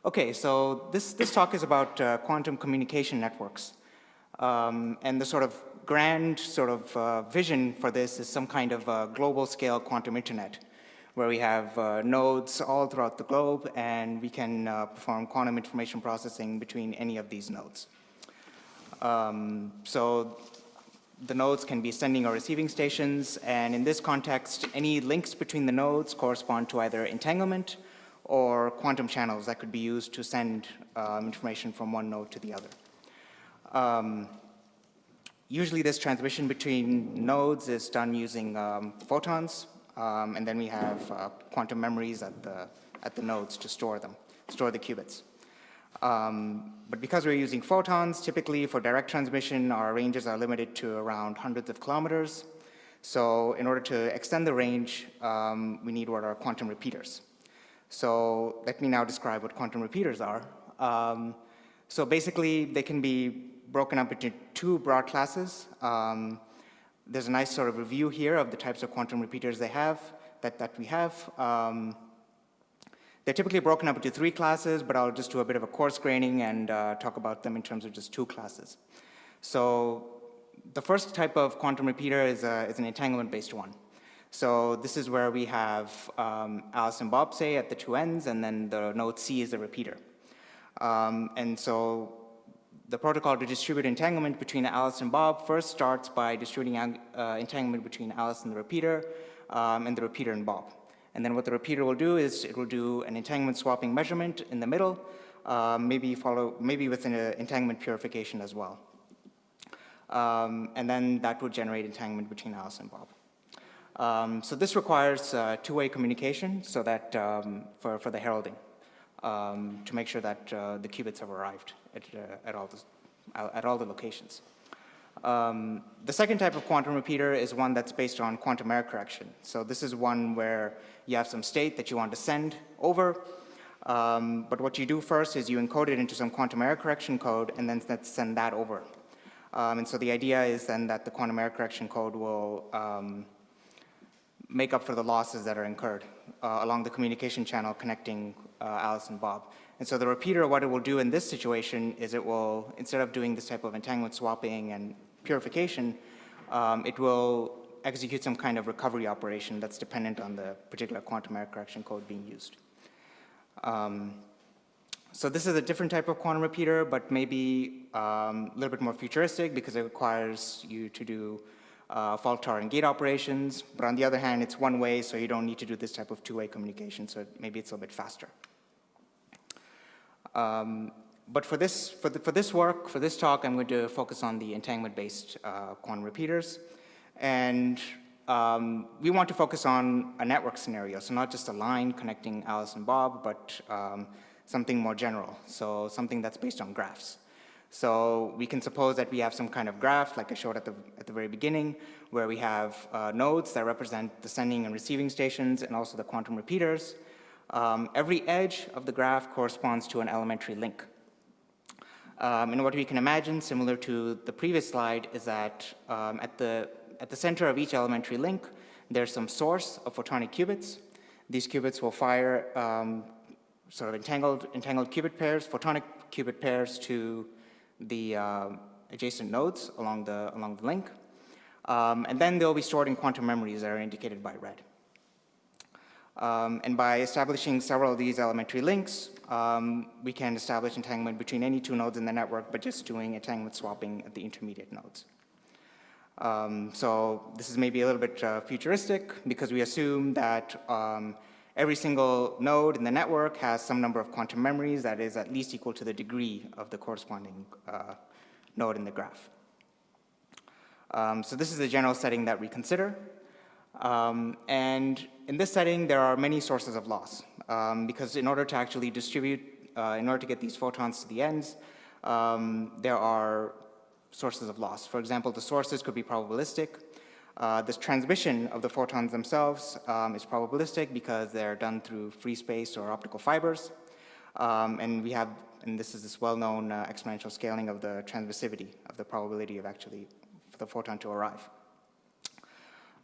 Okay, so this talk is about quantum communication networks. And the sort of grand vision for this is some kind of global scale quantum internet, where we have nodes all throughout the globe, and we can perform quantum information processing between any of these nodes. So the nodes can be sending or receiving stations, and in this context, any links between the nodes correspond to either entanglement or quantum channels that could be used to send information from one node to the other. Usually this transmission between nodes is done using photons, and then we have quantum memories at the nodes to store the qubits. But because we're using photons, typically for direct transmission, our ranges are limited to around hundreds of kilometers. So in order to extend the range, we need what are quantum repeaters. So let me now describe what quantum repeaters are. So basically, they can be broken up into two broad classes. There's a nice sort of review here of the types of quantum repeaters that we have. They're typically broken up into three classes, but I'll just do a bit of a coarse graining and talk about them in terms of just two classes. So the first type of quantum repeater is an entanglement-based one. So this is where we have Alice and Bob, say, at the two ends, and then the node C is the repeater. And so the protocol to distribute entanglement between Alice and Bob first starts by distributing entanglement between Alice and the repeater and Bob. And then what the repeater will do is it will do an entanglement swapping measurement in the middle, maybe with an entanglement purification as well. And then that would generate entanglement between Alice and Bob. So this requires two-way communication so that for the heralding, to make sure that the qubits have arrived at all the locations. The second type of quantum repeater is one that's based on quantum error correction. So this is one where you have some state that you want to send over, but what you do first is you encode it into some quantum error correction code and then send that over. And so the idea is then that the quantum error correction code will make up for the losses that are incurred along the communication channel connecting Alice and Bob. And so the repeater, what it will do in this situation is it will, instead of doing this type of entanglement swapping and purification, it will execute some kind of recovery operation that's dependent on the particular quantum error correction code being used. So this is a different type of quantum repeater, but maybe a little bit more futuristic because it requires you to do fault-tolerant gate operations. But on the other hand, it's one way, so you don't need to do this type of two-way communication, so maybe it's a little bit faster. But for this talk, I'm going to focus on the entanglement-based quantum repeaters. And we want to focus on a network scenario, so not just a line connecting Alice and Bob, but something more general, so something that's based on graphs. So we can suppose that we have some kind of graph, like I showed at the very beginning, where we have nodes that represent the sending and receiving stations and also the quantum repeaters. Every edge of the graph corresponds to an elementary link. And what we can imagine, similar to the previous slide, is that at the center of each elementary link, there's some source of photonic qubits. These qubits will fire sort of entangled qubit pairs, photonic qubit pairs to the adjacent nodes along the link. And then they'll be stored in quantum memories that are indicated by red. And by establishing several of these elementary links, we can establish entanglement between any two nodes in the network, but just doing entanglement swapping at the intermediate nodes. So this is maybe a little bit futuristic because we assume that every single node in the network has some number of quantum memories that is at least equal to the degree of the corresponding node in the graph. So this is the general setting that we consider. And in this setting, there are many sources of loss because in order to actually distribute, in order to get these photons to the ends, there are sources of loss. For example, the sources could be probabilistic. This transmission of the photons themselves is probabilistic because they're done through free space or optical fibers. And this is this well-known exponential scaling of the transmissivity of the probability of actually for the photon to arrive.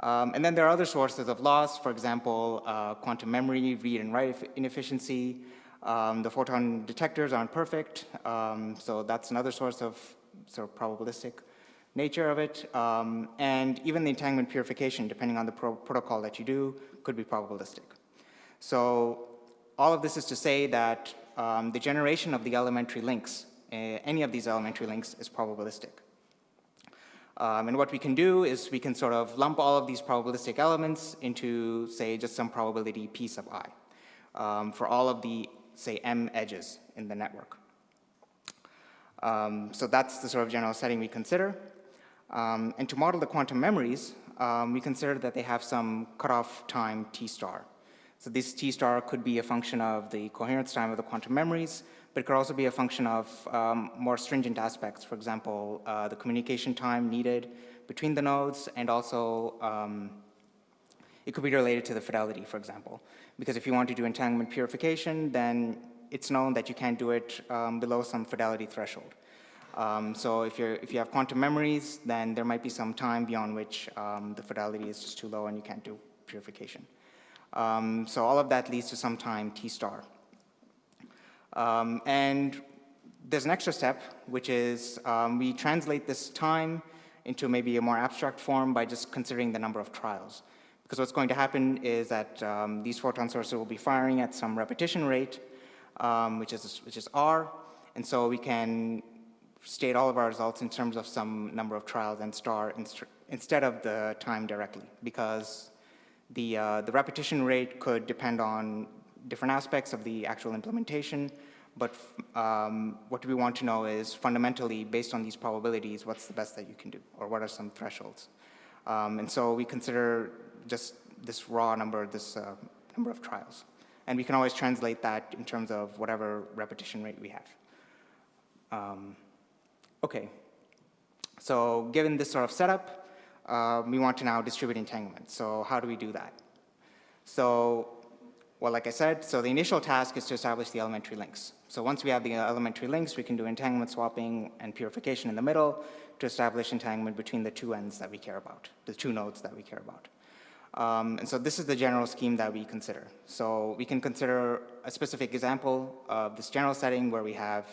And then there are other sources of loss, for example, quantum memory, read and write inefficiency, The photon detectors aren't perfect, so that's another source of sort of probabilistic nature of it. And even the entanglement purification, depending on the protocol that you do, could be probabilistic. So all of this is to say that the generation of the elementary links, any of these elementary links, is probabilistic. And what we can do is we can sort of lump all of these probabilistic elements into, say, just some probability P sub I for all of the, say, M edges in the network. So that's the sort of general setting we consider. And to model the quantum memories, we consider that they have some cutoff time T star. So this T star could be a function of the coherence time of the quantum memories, but it could also be a function of more stringent aspects. For example, the communication time needed between the nodes, and also it could be related to the fidelity, for example. Because if you want to do entanglement purification, then it's known that you can't do it below some fidelity threshold. So if you have quantum memories, then there might be some time beyond which the fidelity is just too low and you can't do purification. So all of that leads to some time T star. And there's an extra step, which is we translate this time into maybe a more abstract form by just considering the number of trials. Because what's going to happen is that these photon sources will be firing at some repetition rate, which is R, and so we can state all of our results in terms of some number of trials and star instead of the time directly, because the repetition rate could depend on different aspects of the actual implementation, but what we want to know is fundamentally, based on these probabilities, what's the best that you can do, or what are some thresholds. And so we consider just this raw number, this number of trials. And we can always translate that in terms of whatever repetition rate we have. Okay, so given this sort of setup, we want to now distribute entanglement. So how do we do that? So, well, like I said, so the initial task is to establish the elementary links. So once we have the elementary links, we can do entanglement swapping and purification in the middle to establish entanglement between the two ends that we care about, the two nodes that we care about. And so this is the general scheme that we consider. So we can consider a specific example of this general setting where we have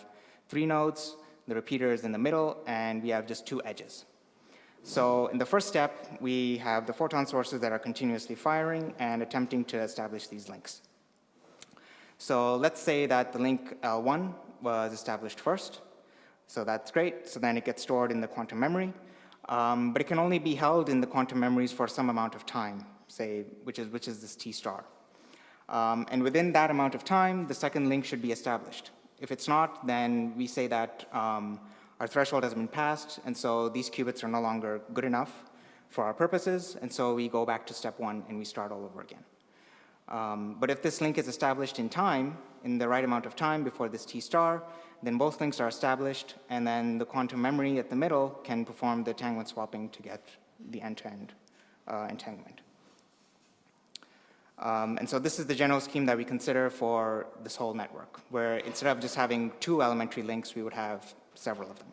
3 nodes, the repeater is in the middle, and we have just 2 edges. So in the first step, we have the photon sources that are continuously firing and attempting to establish these links. So let's say that the link L1 was established first. So that's great. So then it gets stored in the quantum memory. But it can only be held in the quantum memories for some amount of time, say, which is this T star. And within that amount of time, the second link should be established. If it's not, then we say that our threshold has been passed, and so these qubits are no longer good enough for our purposes, and so we go back to step 1 and we start all over again. But if this link is established in time, in the right amount of time before this T star, then both links are established, and then the quantum memory at the middle can perform the entanglement swapping to get the end-to-end entanglement. And so this is the general scheme that we consider for this whole network, where instead of just having 2 elementary links, we would have several of them.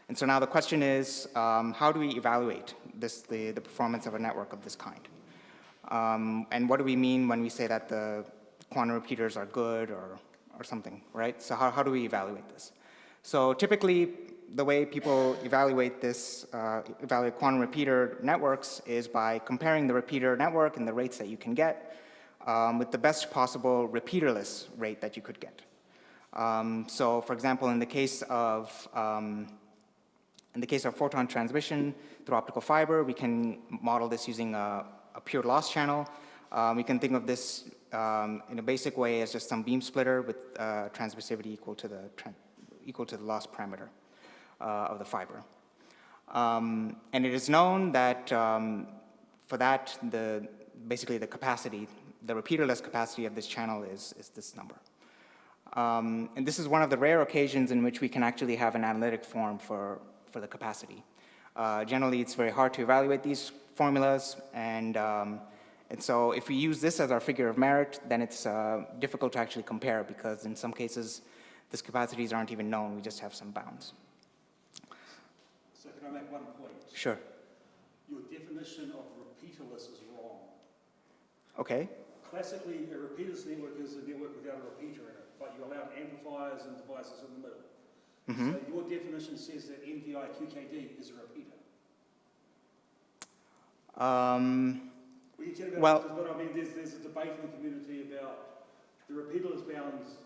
And so now the question is, how do we evaluate the performance of a network of this kind? And what do we mean when we say that the quantum repeaters are good or something, right? So how do we evaluate this? So typically, the way people evaluate this, evaluate quantum repeater networks is by comparing the repeater network and the rates that you can get with the best possible repeaterless rate that you could get. So for example, in the case of photon transmission through optical fiber, we can model this using a pure loss channel. We can think of this in a basic way as just some beam splitter with transmissivity equal to the loss parameter of the fiber. And it is known that for that, basically the capacity, the repeaterless capacity of this channel is this number. And this is one of the rare occasions in which we can actually have an analytic form for the capacity. Generally, it's very hard to evaluate these formulas, and so if we use this as our figure of merit, then it's difficult to actually compare, because in some cases, these capacities aren't even known. We just have some bounds. So can I make one point? Sure. Your definition of repeaterless is wrong. Okay. Classically, a repeaterless network is a network without a repeater in it, but you allow amplifiers and devices in the middle. Mm-hmm. So your definition says that NVI QKD is a repeater. We can chat about Well, this, but I mean, there's a debate in the community about the repeaterless bounds.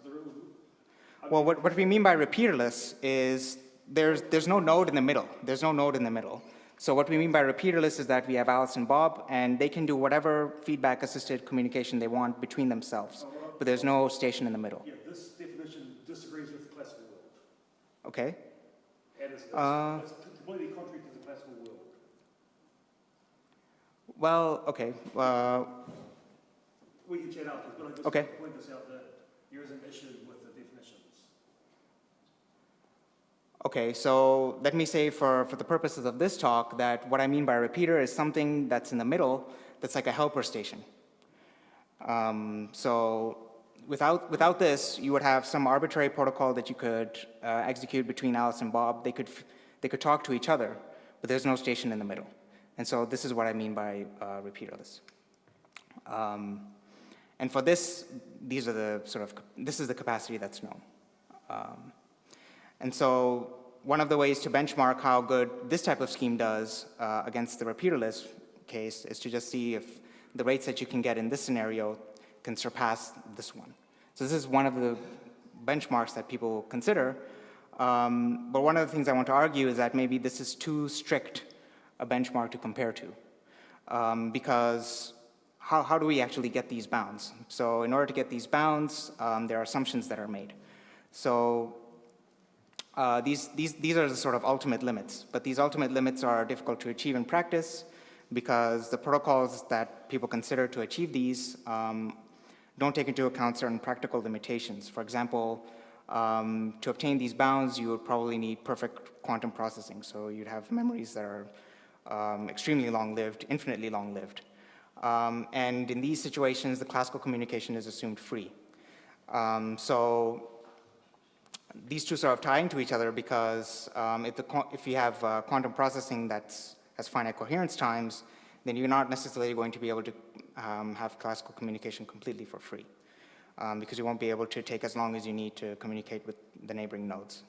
Well, what we mean by repeaterless is there's no node in the middle. There's no node in the middle. So what we mean by repeaterless is that we have Alice and Bob, and they can do whatever feedback-assisted communication they want between themselves, but there's no station in the middle. Yeah, this definition disagrees with the classical world. Okay. And it's completely contrary to the classical world. Well, okay. We can chat after, but I just Okay. want to point this out that there is an issue with the definitions. Okay, so let me say for the purposes of this talk that what I mean by repeater is something that's in the middle that's like a helper station. So without this, you would have some arbitrary protocol that you could execute between Alice and Bob. They could talk to each other, but there's no station in the middle. And so this is what I mean by repeaterless. And for this, this is the capacity that's known. And so one of the ways to benchmark how good this type of scheme does against the repeaterless case is to just see if the rates that you can get in this scenario can surpass this one. So this is one of the benchmarks that people consider. But one of the things I want to argue is that maybe this is too strict a benchmark to compare to. Because how do we actually get these bounds? So in order to get these bounds, there are assumptions that are made. So these are the sort of ultimate limits, but these ultimate limits are difficult to achieve in practice because the protocols that people consider to achieve these don't take into account certain practical limitations. For example, to obtain these bounds, you would probably need perfect quantum processing. So you'd have memories that are extremely long-lived, infinitely long-lived. And in these situations, the classical communication is assumed free. So these two sort of tie into each other because if you have quantum processing that has finite coherence times, then you're not necessarily going to be able to have classical communication completely for free because you won't be able to take as long as you need to communicate with the neighboring nodes.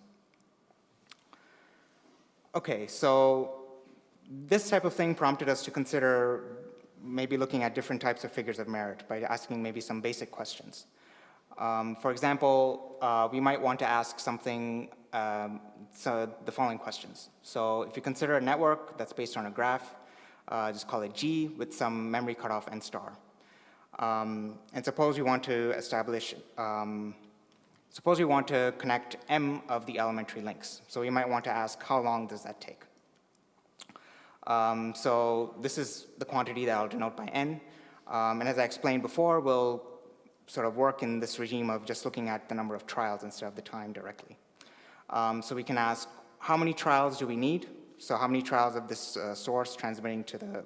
Okay, so this type of thing prompted us to consider maybe looking at different types of figures of merit by asking maybe some basic questions. For example, we might want to ask something, so the following questions. So if you consider a network that's based on a graph, just call it G with some memory cutoff n star. And suppose we want to establish, suppose we want to connect M of the elementary links. So we might want to ask how long does that take? So this is the quantity that I'll denote by n. And as I explained before, we'll sort of work in this regime of just looking at the number of trials instead of the time directly. So we can ask, how many trials do we need? So how many trials of this source transmitting to the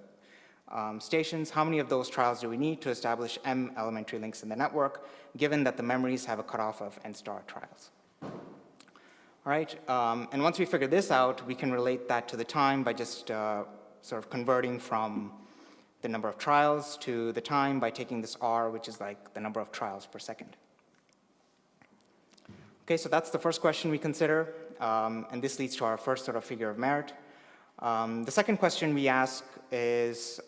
stations? How many of those trials do we need to establish M elementary links in the network, given that the memories have a cutoff of n star trials? All right, and once we figure this out, we can relate that to the time by just sort of converting from the number of trials to the time by taking this R, which is like the number of trials per second. Okay, so that's the first question we consider, and this leads to our first sort of figure of merit. The second question we ask is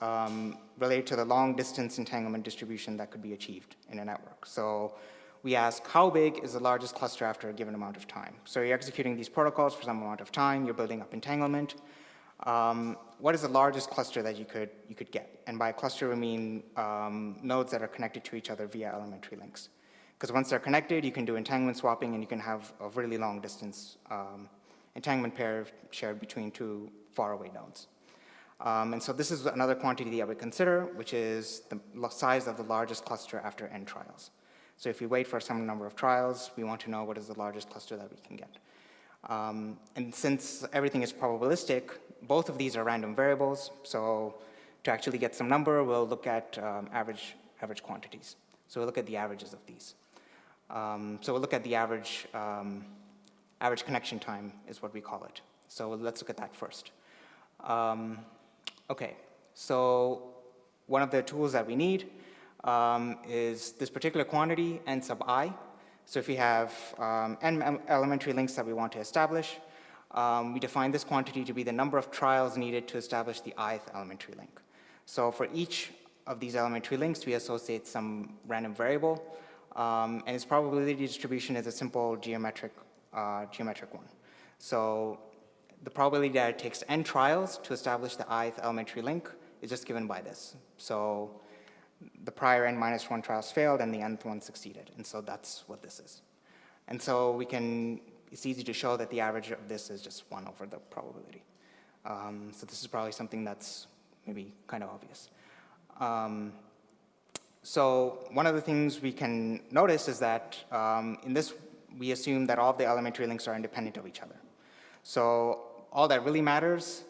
related to the long distance entanglement distribution that could be achieved in a network. So we ask, how big is the largest cluster after a given amount of time? So you're executing these protocols for some amount of time, you're building up entanglement. What is the largest cluster that you could get? And by cluster, we mean nodes that are connected to each other via elementary links. Because once they're connected, you can do entanglement swapping, and you can have a really long distance entanglement pair shared between two faraway nodes. And so this is another quantity that we consider, which is the size of the largest cluster after n trials. So if we wait for some number of trials, we want to know what is the largest cluster that we can get. And since everything is probabilistic, both of these are random variables. So to actually get some number, we'll look at average quantities. So we'll look at the averages of these. So we'll look at the average connection time is what we call it. So let's look at that first. Okay, so one of the tools that we need is this particular quantity, n sub I. So if we have n elementary links that we want to establish, we define this quantity to be the number of trials needed to establish the ith elementary link. So for each of these elementary links, we associate some random variable, and its probability distribution is a simple geometric one. So the probability that it takes n trials to establish the ith elementary link is just given by this. So the prior n minus 1 trials failed and the nth one succeeded. And so that's what this is. And so it's easy to show that the average of this is just 1 over the probability. So this is probably something that's maybe kind of obvious. So one of the things we can notice is that in this, we assume that all of the elementary links are independent of each other. So all that really matters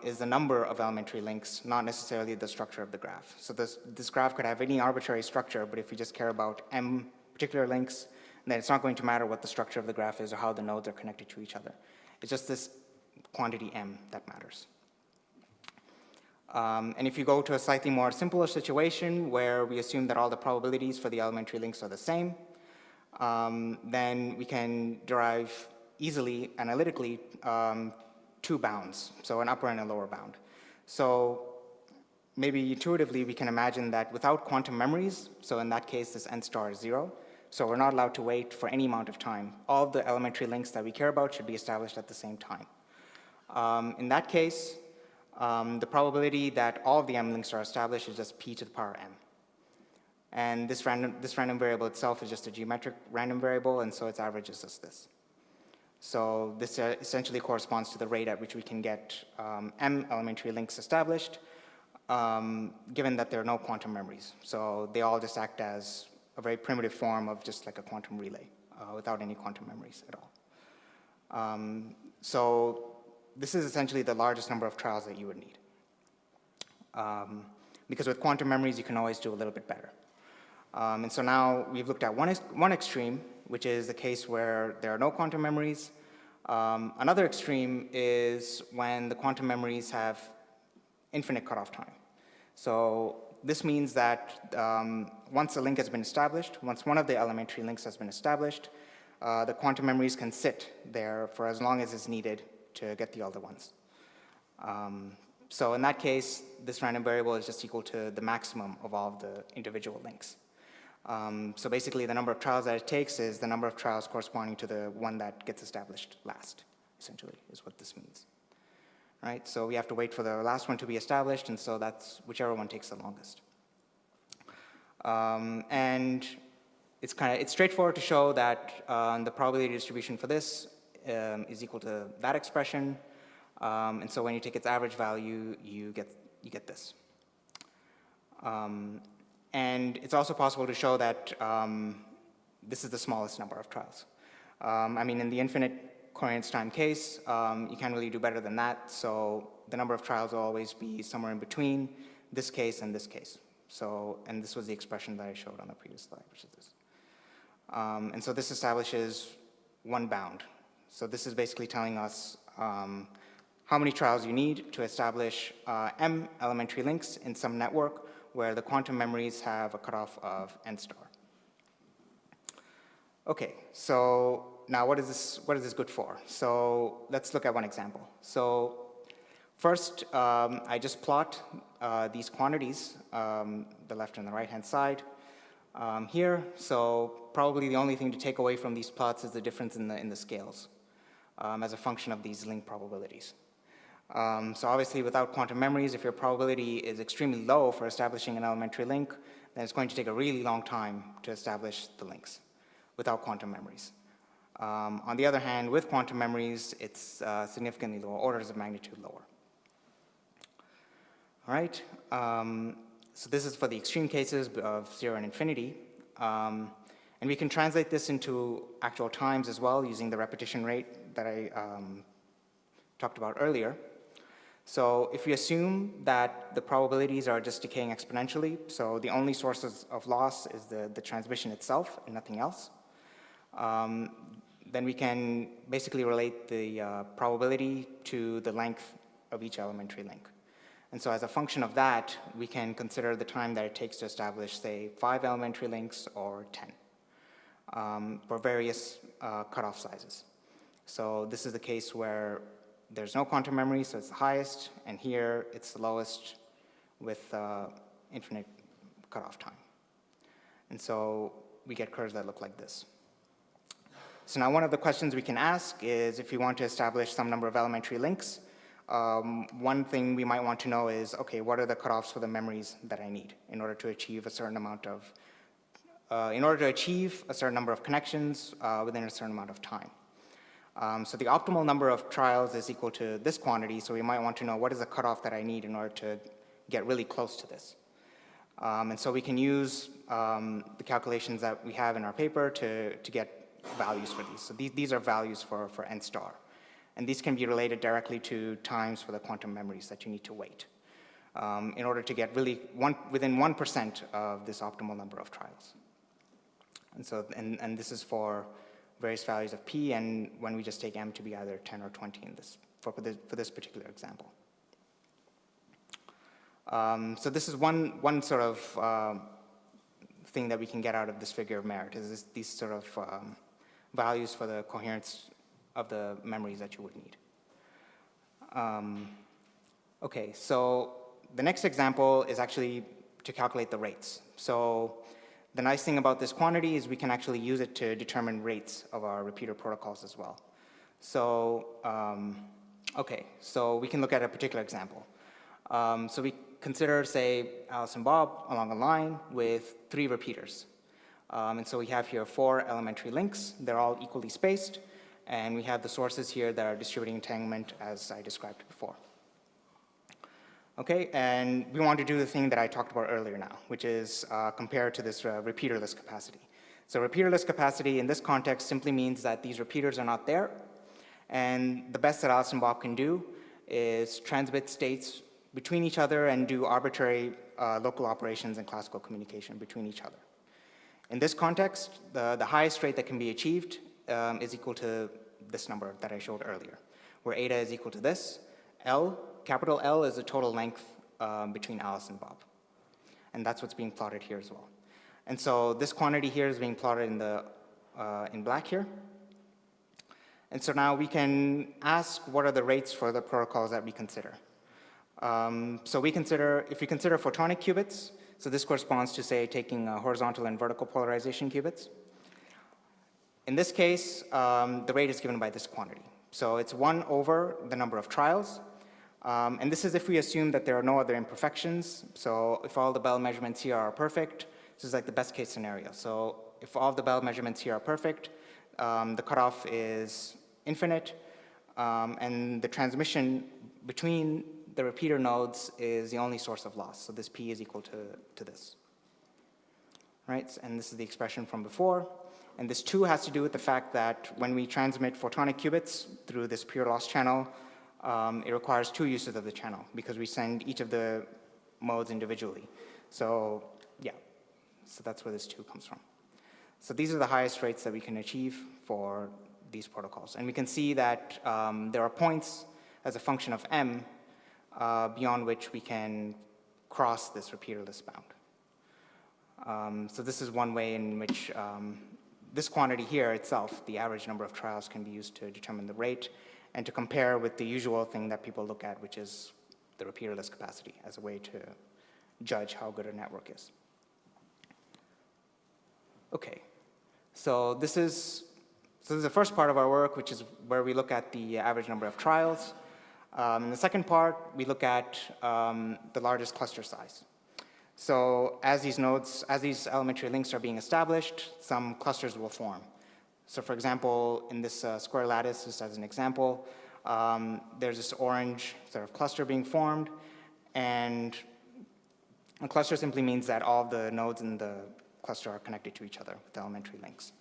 is the number of elementary links, not necessarily the structure of the graph. So this graph could have any arbitrary structure, but if we just care about m particular links, then it's not going to matter what the structure of the graph is or how the nodes are connected to each other. It's just this quantity m that matters. And if you go to a slightly more simpler situation where we assume that all the probabilities for the elementary links are the same, then we can derive easily, analytically, 2 bounds, so an upper and a lower bound. So maybe intuitively we can imagine that without quantum memories, so in that case this n star is 0, so we're not allowed to wait for any amount of time. All of the elementary links that we care about should be established at the same time. In that case, the probability that all of the m links are established is just p to the power m. And this random variable itself is just a geometric random variable, and so its average is just this. So this essentially corresponds to the rate at which we can get m elementary links established, given that there are no quantum memories. So they all just act as a very primitive form of just like a quantum relay without any quantum memories at all. So this is essentially the largest number of trials that you would need. Because with quantum memories, you can always do a little bit better. And so now we've looked at one extreme, which is the case where there are no quantum memories. Another extreme is when the quantum memories have infinite cutoff time. So this means that once a link has been established, once one of the elementary links has been established, the quantum memories can sit there for as long as is needed to get the other ones. So in that case, this random variable is just equal to the maximum of all of the individual links. So basically, the number of trials that it takes is the number of trials corresponding to the one that gets established last, essentially, is what this means. Right? So we have to wait for the last one to be established, and so that's whichever one takes the longest. And it's straightforward to show that the probability distribution for this is equal to that expression. And so when you take its average value, you get this. And it's also possible to show that this is the smallest number of trials. I mean, in the infinite covariance time case, you can't really do better than that. So the number of trials will always be somewhere in between this case and this case. So, and this was the expression that I showed on the previous slide, which is this. And so this establishes one bound. So this is basically telling us how many trials you need to establish m elementary links in some network where the quantum memories have a cutoff of n star. Okay, so now what is this good for? So let's look at one example. So first, I just plot these quantities, the left and the right-hand side here. So probably the only thing to take away from these plots is the difference in the scales as a function of these link probabilities. So obviously, without quantum memories, if your probability is extremely low for establishing an elementary link, then it's going to take a really long time to establish the links without quantum memories. On the other hand, with quantum memories, it's significantly lower, orders of magnitude lower. All right, so this is for the extreme cases of 0 and infinity. And we can translate this into actual times as well using the repetition rate that I talked about earlier. So if we assume that the probabilities are just decaying exponentially, so the only sources of loss is the transmission itself and nothing else, then we can basically relate the probability to the length of each elementary link. And so as a function of that, we can consider the time that it takes to establish, say, 5 elementary links or 10 for various cutoff sizes. So this is the case where there's no quantum memory, so it's the highest, and here it's the lowest with infinite cutoff time. And so we get curves that look like this. So now one of the questions we can ask is if we want to establish some number of elementary links, one thing we might want to know is, okay, what are the cutoffs for the memories that I need in order to achieve a certain amount of, number of connections within a certain amount of time. So the optimal number of trials is equal to this quantity, so we might want to know what is the cutoff that I need in order to get really close to this. And so we can use the calculations that we have in our paper to get values for these. So these are values for n star. And these can be related directly to times for the quantum memories that you need to wait in order to get really within 1% of this optimal number of trials. And so, and this is for various values of p, and when we just take m to be either 10 or 20 in this, for this particular example. So this is one sort of thing that we can get out of this figure of merit, is these sort of values for the coherence of the memories that you would need. Okay, so the next example is actually to calculate the rates. So the nice thing about this quantity is we can actually use it to determine rates of our repeater protocols as well. So, okay, so we can look at a particular example. So we consider, say, Alice and Bob along a line with 3 repeaters. And so we have here 4 elementary links. They're all equally spaced. And we have the sources here that are distributing entanglement as I described before. Okay, and we want to do the thing that I talked about earlier now, which is compare to this repeaterless capacity. So repeaterless capacity in this context simply means that these repeaters are not there. And the best that Alice and Bob can do is transmit states between each other and do arbitrary local operations and classical communication between each other. In this context, the highest rate that can be achieved is equal to this number that I showed earlier, where eta is equal to this. L, capital L, is the total length between Alice and Bob. And that's what's being plotted here as well. And so this quantity here is being plotted in black here. And so now we can ask what are the rates for the protocols that we consider. So if we consider photonic qubits, so this corresponds to, say, taking horizontal and vertical polarization qubits. In this case, the rate is given by this quantity. So it's 1 over the number of trials. And this is if we assume that there are no other imperfections. So if all the Bell measurements here are perfect, this is like the best case scenario. So if all the Bell measurements here are perfect, the cutoff is infinite, and the transmission between the repeater nodes is the only source of loss. So this P is equal to this. Right? And this is the expression from before. And this 2 has to do with the fact that when we transmit photonic qubits through this pure loss channel, it requires 2 uses of the channel because we send each of the modes individually. So yeah, so that's where this 2 comes from. So these are the highest rates that we can achieve for these protocols. And we can see that there are points as a function of m beyond which we can cross this repeaterless bound. So this is one way in which this quantity here itself, the average number of trials, can be used to determine the rate and to compare with the usual thing that people look at, which is the repeaterless capacity as a way to judge how good a network is. Okay, so this is the first part of our work, which is where we look at the average number of trials. In the second part, we look at the largest cluster size. So as these elementary links are being established, some clusters will form. So for example, in this square lattice, just as an example, there's this orange sort of cluster being formed, and a cluster simply means that all of the nodes in the cluster are connected to each other with elementary links.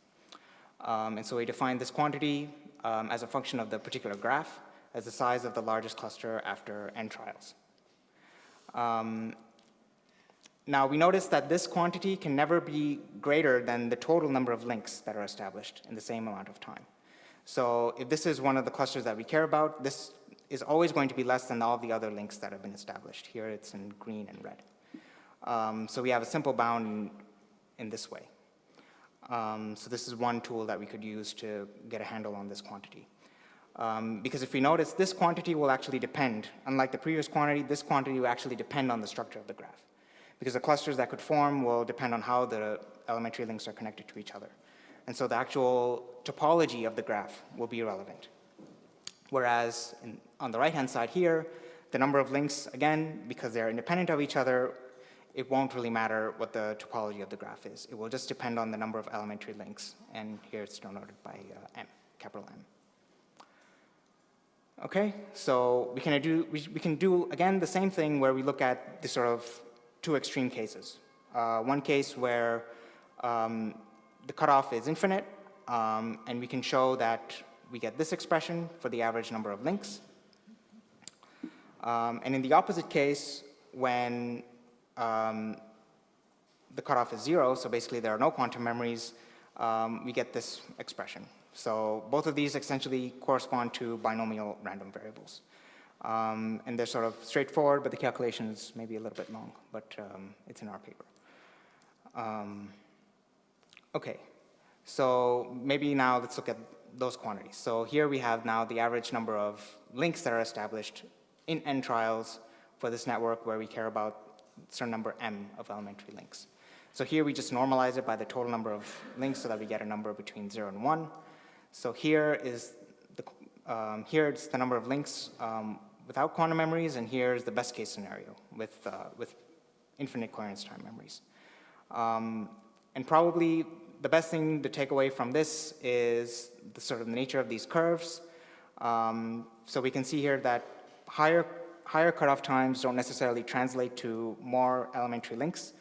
And so we define this quantity as a function of the particular graph as the size of the largest cluster after n trials. Now we notice that this quantity can never be greater than the total number of links that are established in the same amount of time. So if this is one of the clusters that we care about, this is always going to be less than all the other links that have been established. Here it's in green and red. So we have a simple bound in this way. So this is one tool that we could use to get a handle on this quantity. Because if we notice, this quantity will actually depend, unlike the previous quantity, this quantity will actually depend on the structure of the graph. Because the clusters that could form will depend on how the elementary links are connected to each other. And so the actual topology of the graph will be irrelevant. Whereas on the right-hand side here, the number of links, again, because they're independent of each other, it won't really matter what the topology of the graph is. It will just depend on the number of elementary links. And here it's denoted by M, capital M. Okay, so we can do, again, the same thing where we look at the sort of two extreme cases. One case where the cutoff is infinite, and we can show that we get this expression for the average number of links. And in the opposite case, when the cutoff is 0, so basically there are no quantum memories, we get this expression. So both of these essentially correspond to binomial random variables. And they're sort of straightforward, but the calculation is maybe a little bit long, but it's in our paper. Okay, so maybe now let's look at those quantities. So here we have now the average number of links that are established in n trials for this network where we care about a certain number m of elementary links. So here we just normalize it by the total number of links so that we get a number between 0 and 1. So here is here's the number of links without quantum memories, and here's the best case scenario with infinite coherence time memories. And probably the best thing to take away from this is the sort of nature of these curves. So we can see here that higher cutoff times don't necessarily translate to more elementary links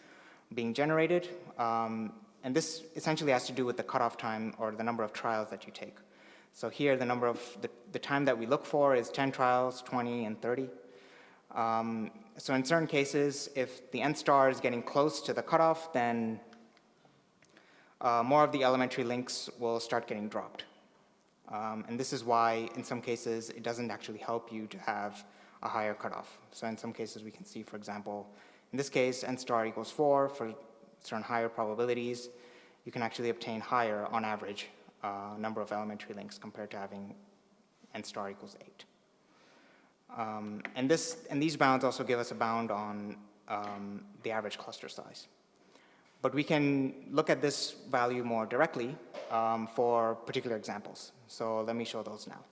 being generated. And this essentially has to do with the cutoff time or the number of trials that you take. So here the number of the time that we look for is 10 trials, 20, and 30. So in certain cases, if the n star is getting close to the cutoff, then more of the elementary links will start getting dropped. And this is why, in some cases, it doesn't actually help you to have a higher cutoff. So in some cases, we can see, for example, in this case, n star equals 4 for certain higher probabilities. You can actually obtain higher, on average, number of elementary links compared to having n star equals 8. And these bounds also give us a bound on the average cluster size. But we can look at this value more directly for particular examples. So let me show those now.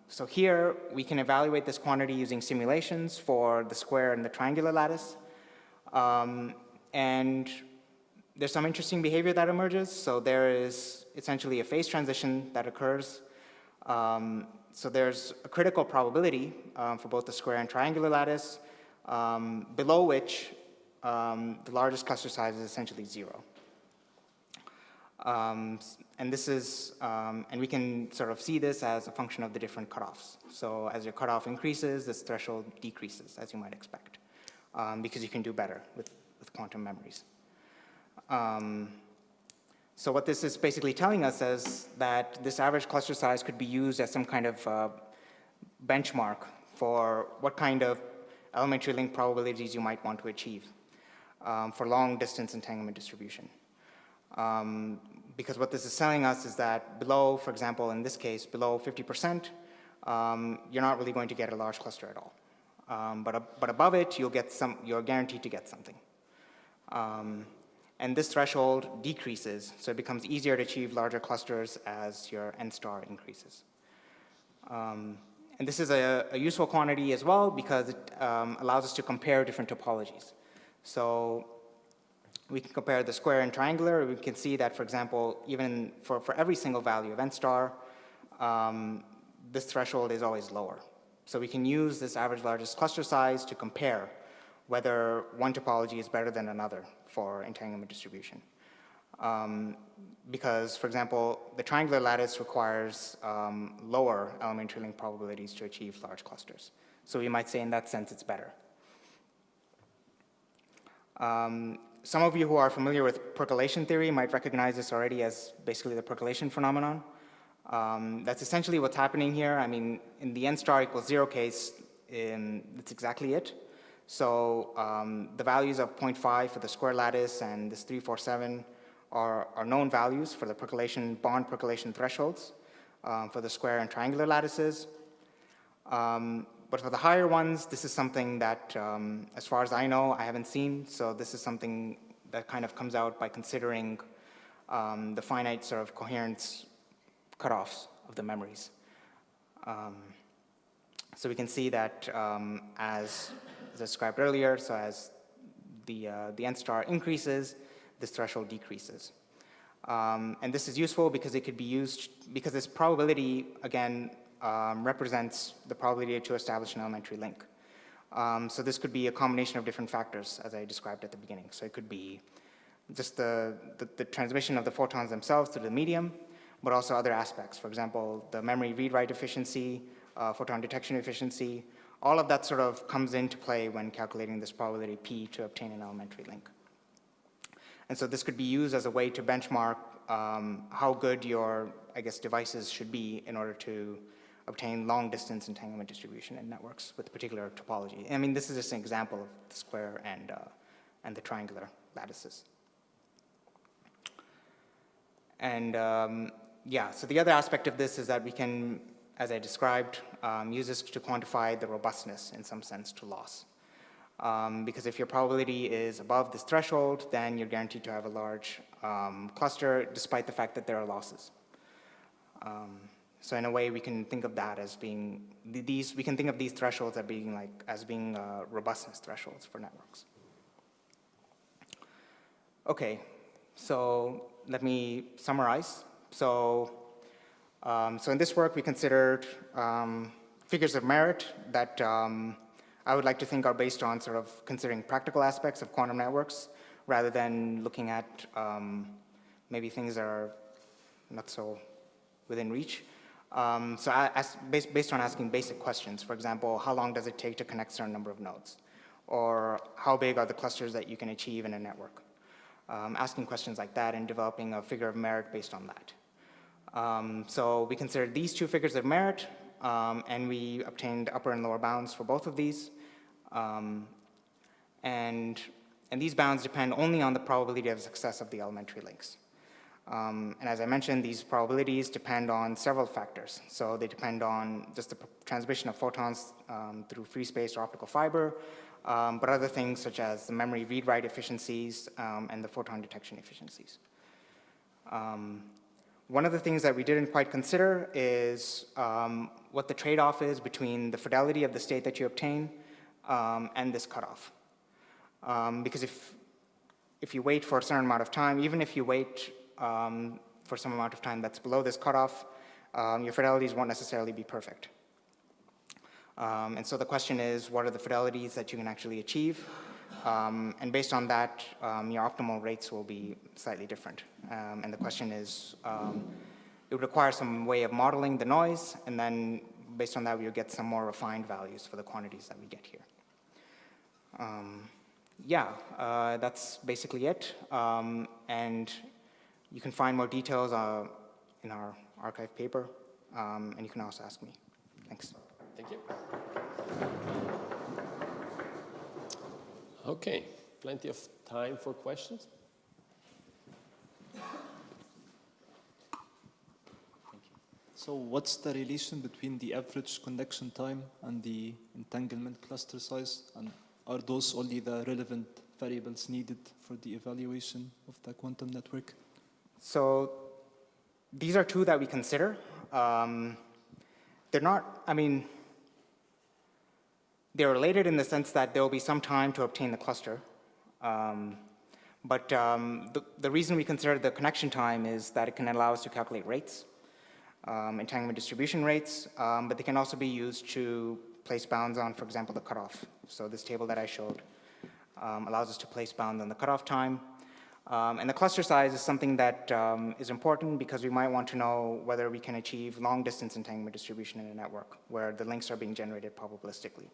So here, we can evaluate this quantity using simulations for the square and the triangular lattice. And there's some interesting behavior that emerges. So there is essentially a phase transition that occurs. So there's a critical probability for both the square and triangular lattice, below which the largest cluster size is essentially 0. And this is, and we can sort of see this as a function of the different cutoffs. So as your cutoff increases, this threshold decreases, as you might expect, because you can do better with quantum memories. So what this is basically telling us is that this average cluster size could be used as some kind of benchmark for what kind of elementary link probabilities you might want to achieve for long distance entanglement distribution. Because what this is telling us is that below, for example, in this case, below 50%, you're not really going to get a large cluster at all. But above it, you're guaranteed to get something. And this threshold decreases, so it becomes easier to achieve larger clusters as your n star increases. And this is a useful quantity as well because it allows us to compare different topologies. So we can compare the square and triangular. We can see that, for example, even for every single value of n star, this threshold is always lower. So we can use this average largest cluster size to compare whether one topology is better than another for entanglement distribution. Because, for example, the triangular lattice requires lower elementary link probabilities to achieve large clusters. So we might say in that sense it's better. Some of you who are familiar with percolation theory might recognize this already as basically the percolation phenomenon. That's essentially what's happening here. I mean, in the n star equals 0 case, that's exactly it. So the values of 0.5 for the square lattice and this 347 are known values for the percolation, bond percolation thresholds for the square and triangular lattices. But for the higher ones, this is something that, as far as I know, I haven't seen. So this is something that kind of comes out by considering the finite sort of coherence cutoffs of the memories. So we can see that as described earlier, so as the n star increases, this threshold decreases. And this is useful because it could be used, because this probability, again, represents the probability to establish an elementary link. So this could be a combination of different factors, as I described at the beginning. So it could be just the transmission of the photons themselves through the medium, but also other aspects. For example, the memory read-write efficiency, photon detection efficiency, all of that sort of comes into play when calculating this probability P to obtain an elementary link. And so this could be used as a way to benchmark how good your, I guess, devices should be in order to obtain long-distance entanglement distribution in networks with particular topology. I mean, this is just an example of the square and the triangular lattices. And yeah, so the other aspect of this is that we can, as I described, use this to quantify the robustness in some sense to loss. Because if your probability is above this threshold, then you're guaranteed to have a large cluster despite the fact that there are losses. So in a way, we can think of that as being, we can think of these thresholds as being robustness thresholds for networks. Okay, so let me summarize. So in this work, we considered figures of merit that I would like to think are based on sort of considering practical aspects of quantum networks rather than looking at maybe things that are not so within reach. So based on asking basic questions, for example, how long does it take to connect a certain number of nodes? Or how big are the clusters that you can achieve in a network? Asking questions like that and developing a figure of merit based on that. So we considered these two figures of merit, and we obtained upper and lower bounds for both of these. And these bounds depend only on the probability of success of the elementary links. And as I mentioned, these probabilities depend on several factors. So they depend on just the transmission of photons through free space or optical fiber, but other things such as the memory read-write efficiencies and the photon detection efficiencies. One of the things that we didn't quite consider is what the trade-off is between the fidelity of the state that you obtain and this cutoff. Because if you wait for a certain amount of time, even if you wait for some amount of time that's below this cutoff, your fidelities won't necessarily be perfect. And so the question is, what are the fidelities that you can actually achieve? And based on that, your optimal rates will be slightly different. And the question is, it would require some way of modeling the noise, and then based on that, we'll get some more refined values for the quantities that we get here. Yeah, that's basically it. And you can find more details in our archive paper, and you can also ask me. Thanks. Thank you. Okay, plenty of time for questions. So what's the relation between the average connection time and the entanglement cluster size? And are those only the relevant variables needed for the evaluation of the quantum network? So these are two that we consider. They're not, I mean, they're related in the sense that there will be some time to obtain the cluster. But the reason we consider the connection time is that it can allow us to calculate rates, entanglement distribution rates, but they can also be used to place bounds on, for example, the cutoff. So this table that I showed allows us to place bounds on the cutoff time. And the cluster size is something that is important because we might want to know whether we can achieve long-distance entanglement distribution in a network where the links are being generated probabilistically.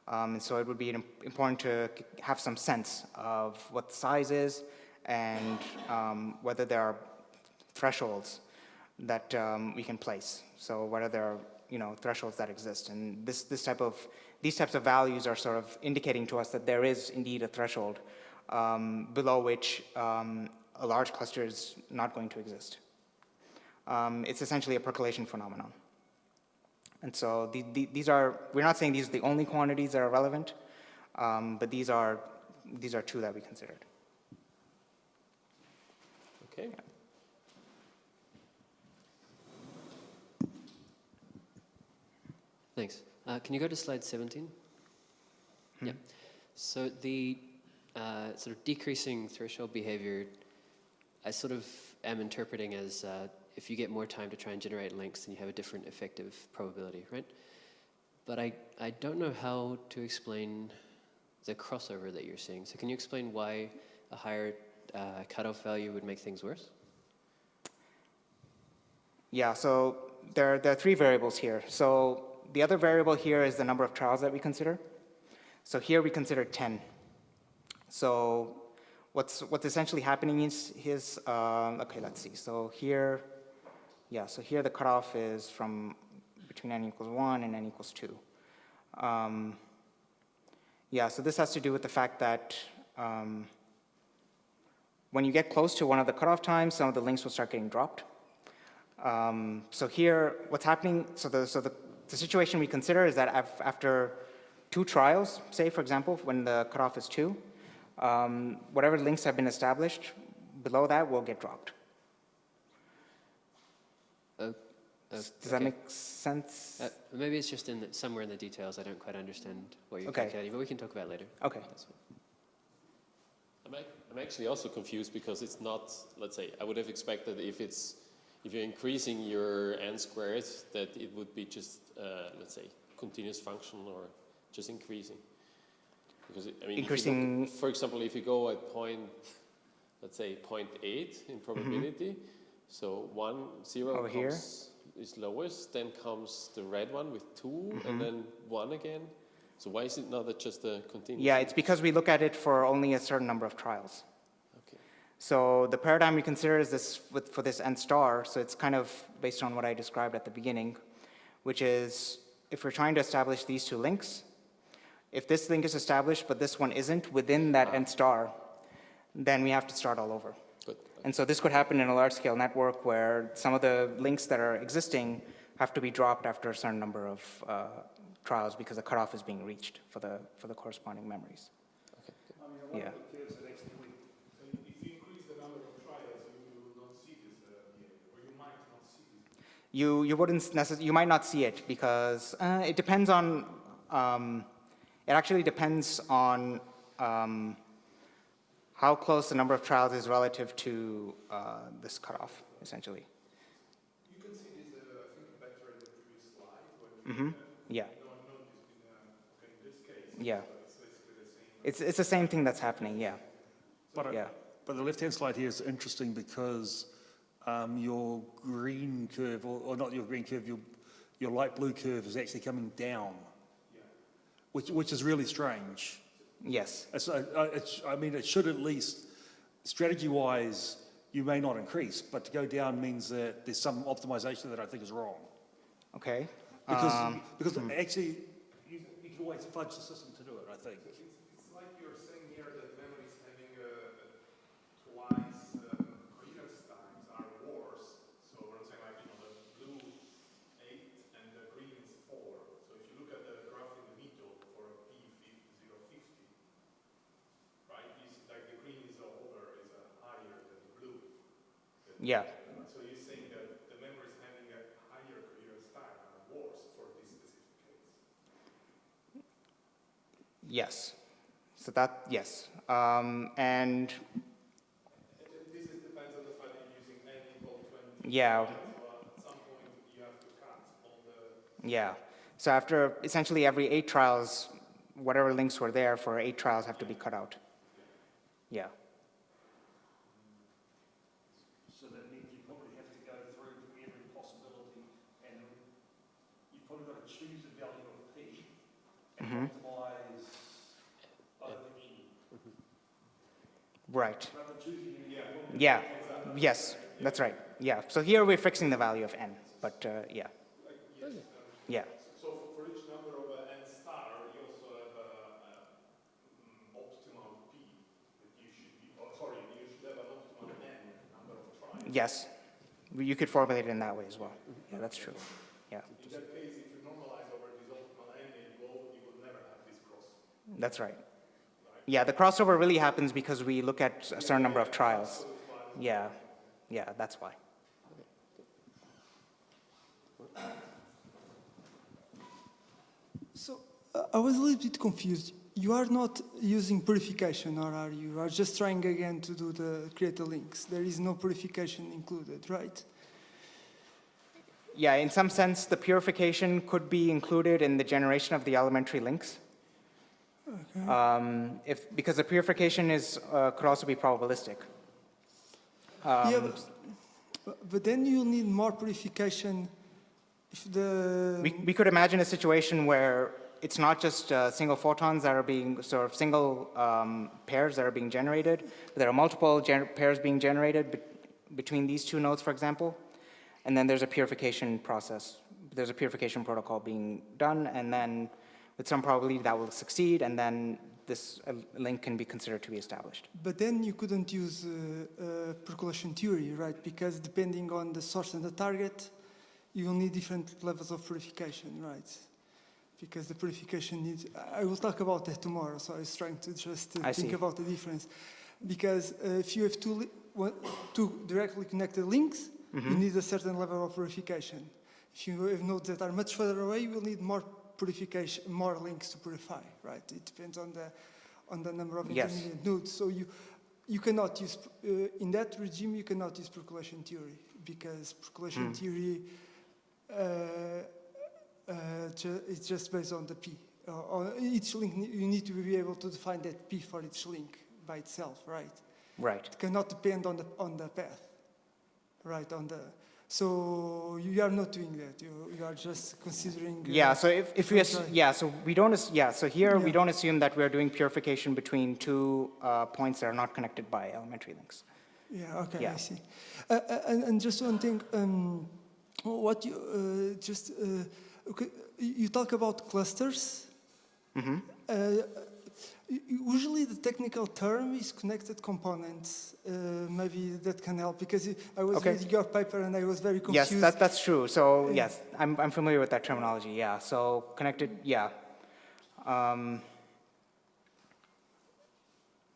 And so it would be important to have some sense of what the size is and whether there are thresholds that we can place. So what are there, thresholds that exist? And these types of values are sort of indicating to us that there is indeed a threshold below which a large cluster is not going to exist. It's essentially a percolation phenomenon. And so we're not saying these are the only quantities that are relevant, but these are two that we considered. Okay. Thanks. Can you go to slide 17? Yeah. So the sort of decreasing threshold behavior, I sort of am interpreting as if you get more time to try and generate links, then you have a different effective probability, right? But I don't know how to explain the crossover that you're seeing. So can you explain why a higher cutoff value would make things worse? Yeah, so there are three variables here. So the other variable here is the number of trials that we consider. So here we consider 10. So what's essentially happening is okay, let's see. So here the cutoff is from between n equals 1 and n equals 2. So this has to do with the fact that when you get close to one of the cutoff times, some of the links will start getting dropped. So here, what's happening, the situation we consider is that after 2 trials, say for example, when the cutoff is 2, whatever links have been established below that will get dropped. Does that make sense? Maybe it's just somewhere in the details. I don't quite understand what you're Okay. calculating, but we can talk about it later. Okay. That's fine. I'm actually also confused because it's not, let's say, I would have expected if you're increasing your n squared, that it would be just, let's say, continuous function or just increasing. Because, Increasing. For example, if you go at let's say 0.8 in probability, so 0 Over here? is lowest, then comes the red one with 2, and then 1 again. So why is it not just a continuous? Yeah, it's because we look at it for only a certain number of trials. Okay. So the paradigm we consider is this for this n star, so it's kind of based on what I described at the beginning, which is if we're trying to establish these 2 links, if this link is established but this one isn't within that n star, then we have to start all over. Good. And so this could happen in a large-scale network where some of the links that are existing have to be dropped after a certain number of trials because the cutoff is being reached for the corresponding memories. Okay. Yeah. One of the cases actually, so if you increase the number of trials, you will not see this behavior, or you might not see this. You wouldn't necessarily, you might not see it because it depends on, it actually depends on how close the number of trials is relative to this cutoff, essentially. You can see this, I think, better in the previous slide. When Yeah, you don't notice in this case. yeah. It's basically the same. It's the same thing that's happening, yeah. But the left-hand slide here is interesting because your green curve, or not your green curve, your light blue curve is actually coming down, which is really strange. Yes. I mean, it should at least, strategy-wise, you may not increase, but to go down means that there's some optimization that I think is wrong. Okay. Because actually, you can always fudge the system to do it, I think. It's like you're saying here that memory is having twice coherence times are worse. So what I'm saying, like, the blue 8 and the green is 4. So if you look at the graph in the middle for a P050, right, you see like the green is higher than the blue. Yeah. So you're saying that the memory is having a higher coherence time and worse for this specific case. Yes. So yes. And This depends on the fact that you're using n equal 20. yeah, So at some point you have to cut on the. yeah. So after essentially every 8 trials, whatever links were there for 8 trials have to be cut out. Yeah. So that means you probably have to go through every possibility, and you've probably got to choose a value of P and optimize over E. Right. Rather than choosing Yeah. Yes. That's right. Yeah. So here we're fixing the value of n, but yeah. Yeah. So for each number of n star, you also have optimal p that you should be, sorry, you should have an optimal n number of tries. Yes. You could formulate it in that way as well. Yeah, that's true. Yeah. In that case, if you normalize over this optimal n, you will never have this cross. That's right. Yeah, the crossover really happens because we look at a certain number of trials. Yeah. Yeah, that's why. So I was a little bit confused. You are not using purification, or are you? You are just trying again to do create the links. There is no purification included, right? Yeah, in some sense, the purification could be included in the generation of the elementary links. Okay. Because the purification could also be probabilistic. Yeah, but then you'll need more purification if the... We could imagine a situation where it's not just single photons that are being, sort of single pairs that are being generated, but there are multiple pairs being generated between these two nodes, for example, and then there's a purification process. There's a purification protocol being done, and then with some probability that will succeed, and then this link can be considered to be established. But then you couldn't use percolation theory, right? Because depending on the source and the target, you will need different levels of purification, right? Because the purification needs... I will talk about that tomorrow, so I was trying to just think about the difference. Because if you have two directly connected links, you need a certain level of purification. If you have nodes that are much further away, you will need more purification, more links to purify, right? It depends on the number of intermediate nodes. So you cannot use, in that regime, you cannot use percolation theory, because percolation theory it's just based on the P. On each link, you need to be able to define that P for each link by itself, right? Right. It cannot depend on the path, right? So you are not doing that. You are just considering. Yeah. So if we so we don't. So here we don't assume that we are doing purification between two points that are not connected by elementary links. Yeah. Okay. I see. And just one thing. What you okay, you talk about clusters. Usually the technical term is connected components. Maybe that can help, because I was reading your paper and I was very confused. Yes, that's true. So yes, I'm familiar with that terminology. Yeah. So connected. Yeah.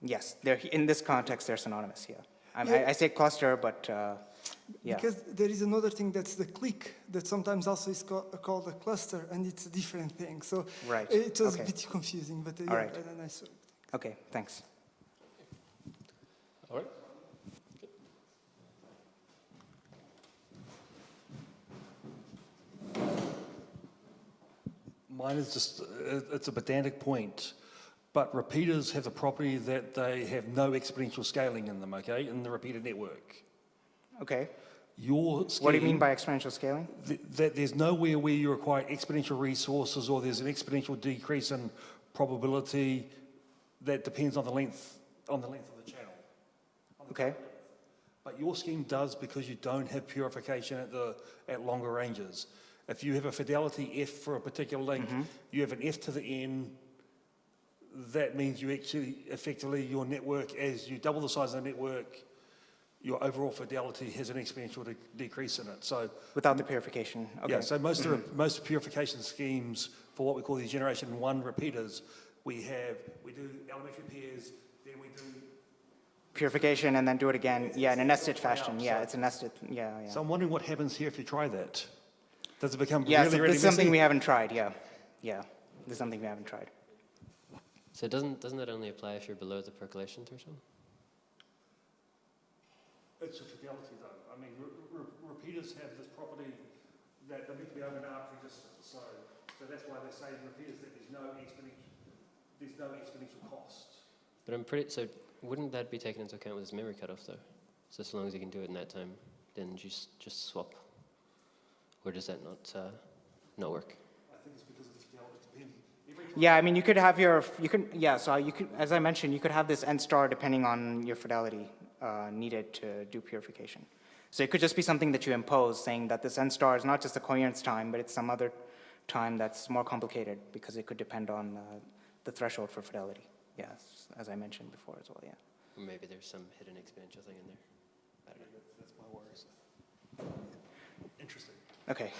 Yes. In this context, they're synonymous. Yeah. I say cluster, but yeah. Because there is another thing that's the click that sometimes also is called a cluster, and it's a different thing. So it was a bit confusing, but yeah, right. a nice one. Okay, thanks. All right. Mine is just, it's a pedantic point, but repeaters have the property that they have no exponential scaling in them, okay, in the repeater network. Okay. What do you mean by exponential scaling? That there's nowhere where you require exponential resources, or there's an exponential decrease in probability that depends on the length of the channel. Okay. But your scheme does, because you don't have purification at longer ranges. If you have a fidelity F for a particular link, you have an F to the N. That means you actually, effectively, your network, as you double the size of the network, your overall fidelity has an exponential decrease in it. So without the purification. Okay. Yeah. So most purification schemes for what we call these generation 1 repeaters, we do elementary pairs, then we do purification, and then do it again. Yeah, in a nested fashion. Yeah, it's a nested. Yeah. So I'm wondering what happens here if you try that. Does it become so really this is something we haven't tried. Yeah. This is something we haven't tried. So doesn't that only apply if you're below the percolation threshold? It's a fidelity, though. I mean, repeaters have this property that they need to be over an arbitrary distance. So that's why they say in repeaters that there's no exponential cost. But so wouldn't that be taken into account with this memory cutoff, though? So as long as you can do it in that time, then you just swap. Or does that not work? I think it's because of the fidelity. Yeah, I mean, you could have so you could, as I mentioned, you could have this n star depending on your fidelity needed to do purification. So it could just be something that you impose, saying that this n star is not just a coherence time, but it's some other time that's more complicated because it could depend on the threshold for fidelity. Yes, as I mentioned before as well, yeah. Maybe there's some hidden exponential thing in there. I don't know. That's my worries. Interesting. Okay.